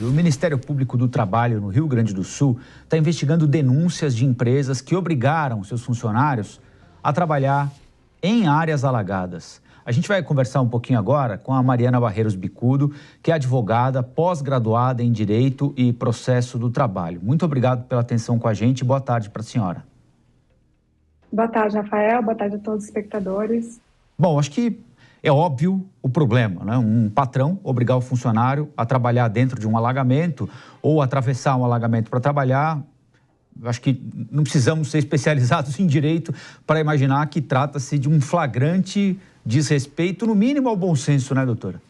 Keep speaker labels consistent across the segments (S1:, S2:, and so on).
S1: O Ministério Público do Trabalho no Rio Grande do Sul está investigando denúncias de empresas que obrigaram seus funcionários a trabalhar em áreas alagadas. A gente vai conversar um pouquinho agora com a Mariana Barreiros Bicudo, que é advogada pós-graduada em Direito e Processo do Trabalho. Muito obrigado pela atenção com a gente e boa tarde para a senhora.
S2: Boa tarde, Rafael. Boa tarde a todos os espectadores.
S1: Bom, acho que é óbvio o problema, né? Um patrão obrigar o funcionário a trabalhar dentro de um alagamento ou atravessar um alagamento para trabalhar. Acho que não precisamos ser especializados em direito para imaginar que trata-se de um flagrante desrespeito, no mínimo ao bom senso, né, doutora?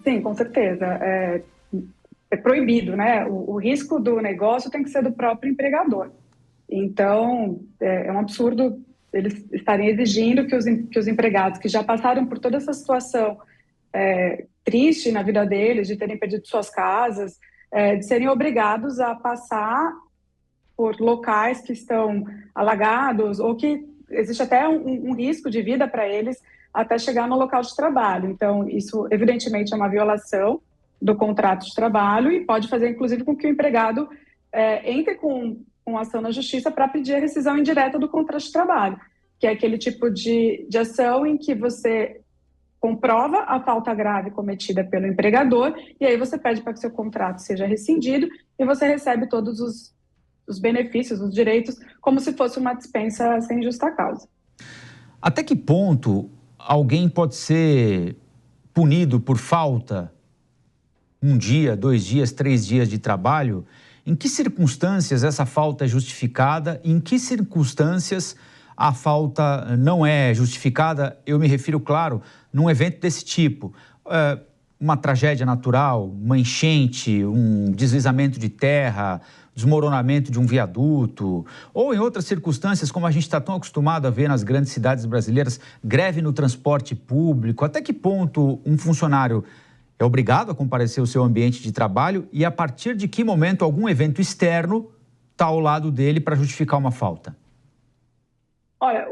S2: Sim, com certeza. É proibido, né? O risco do negócio tem que ser do próprio empregador. Então, é um absurdo eles estarem exigindo que os empregados que já passaram por toda essa situação triste na vida deles, de terem perdido suas casas, de serem obrigados a passar por locais que estão alagados ou que existe até um risco de vida para eles até chegar no local de trabalho. Então, isso evidentemente é uma violação do contrato de trabalho e pode fazer, inclusive, com que o empregado entre com ação na justiça para pedir a rescisão indireta do contrato de trabalho, que é aquele tipo de ação em que você comprova a falta grave cometida pelo empregador e aí você pede para que seu contrato seja rescindido e você recebe todos os benefícios, os direitos, como se fosse uma dispensa sem justa causa.
S1: Até que ponto alguém pode ser punido por falta 1 dia, 2 dias, 3 dias de trabalho? Em que circunstâncias essa falta é justificada? Em que circunstâncias a falta não é justificada? Eu me refiro, claro, num evento desse tipo. Uma tragédia natural, uma enchente, um deslizamento de terra, desmoronamento de um viaduto, ou em outras circunstâncias, como a gente está tão acostumado a ver nas grandes cidades brasileiras, greve no transporte público. Até que ponto um funcionário é obrigado a comparecer ao seu ambiente de trabalho e a partir de que momento algum evento externo está ao lado dele para justificar uma falta?
S2: Olha,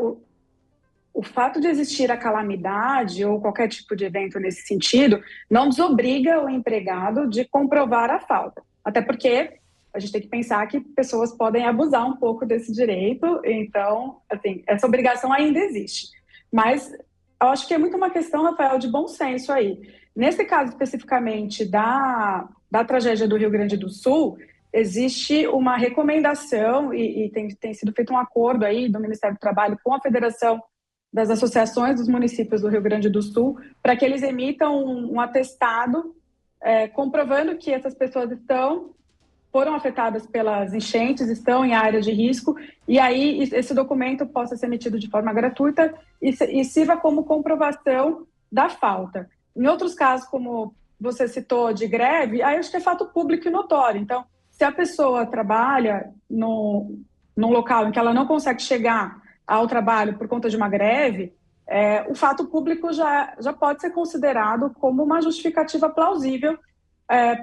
S2: o fato de existir a calamidade ou qualquer tipo de evento nesse sentido não desobriga o empregado de comprovar a falta. Até porque a gente tem que pensar que pessoas podem abusar um pouco desse direito, então, assim, essa obrigação ainda existe. Mas eu acho que é muito uma questão, Rafael, de bom senso aí. Nesse caso especificamente da tragédia do Rio Grande do Sul, existe uma recomendação e tem sido feito um acordo aí do Ministério do Trabalho com a Federação das Associações dos Municípios do Rio Grande do Sul para que eles emitam um atestado comprovando que essas pessoas foram afetadas pelas enchentes, estão em área de risco, e aí esse documento possa ser emitido de forma gratuita e sirva como comprovação da falta. Em outros casos, como você citou, de greve, aí acho que é fato público e notório. Então, se a pessoa trabalha num local em que ela não consegue chegar ao trabalho por conta de uma greve, o fato público já pode ser considerado como uma justificativa plausível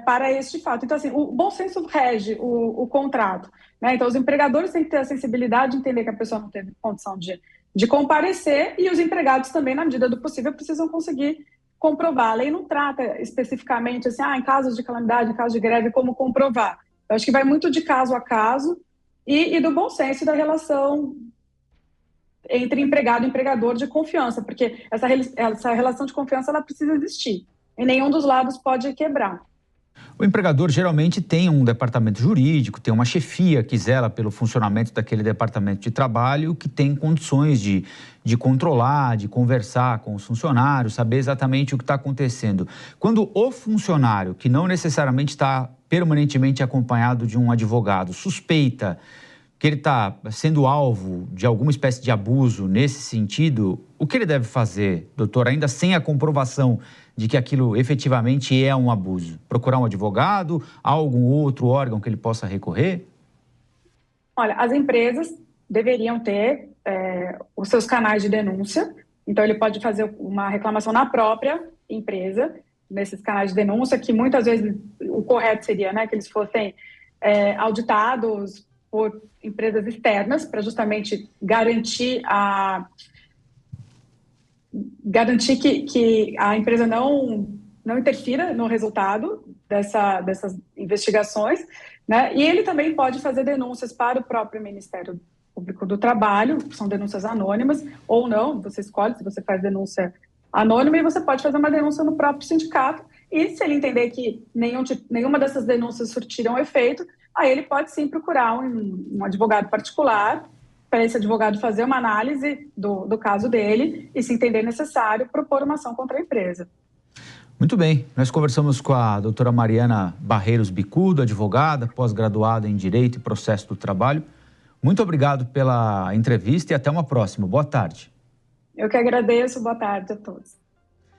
S2: para este fato. Então, assim, o bom senso rege o contrato, né? Então, os empregadores têm que ter a sensibilidade de entender que a pessoa não teve condição de comparecer e os empregados também, na medida do possível, precisam conseguir comprovar. A lei não trata especificamente, assim, em casos de calamidade, em casos de greve, como comprovar. Eu acho que vai muito de caso a caso e do bom senso da relação entre empregado e empregador de confiança, porque essa relação de confiança ela precisa existir e nenhum dos lados pode quebrar.
S1: O empregador geralmente tem um departamento jurídico, tem uma chefia que zela pelo funcionamento daquele departamento de trabalho, que tem condições de controlar, de conversar com os funcionários, saber exatamente o que está acontecendo. Quando o funcionário, que não necessariamente está permanentemente acompanhado de um advogado, suspeita que ele está sendo alvo de alguma espécie de abuso nesse sentido, o que ele deve fazer, doutor, ainda sem a comprovação de que aquilo efetivamente é um abuso? Procurar um advogado, algum outro órgão que ele possa recorrer?
S2: Olha, as empresas deveriam ter os seus canais de denúncia, então ele pode fazer uma reclamação na própria empresa, nesses canais de denúncia, que muitas vezes o correto seria, né, que eles fossem auditados por empresas externas, para justamente garantir que a empresa não interfira no resultado dessas investigações, né? E ele também pode fazer denúncias para o próprio Ministério Público do Trabalho, são denúncias anônimas, ou não, você escolhe se você faz denúncia anônima, e você pode fazer uma denúncia no próprio sindicato, e se ele entender que nenhuma dessas denúncias surtiram efeito, aí ele pode sim procurar um advogado particular, para esse advogado fazer uma análise do caso dele e, se entender necessário, propor uma ação contra a empresa.
S1: Muito bem, nós conversamos com a doutora Mariana Barreiros Bicudo, advogada, pós-graduada em Direito e Processo do Trabalho. Muito obrigado pela entrevista e até uma próxima. Boa tarde.
S2: Eu que agradeço, boa tarde a todos.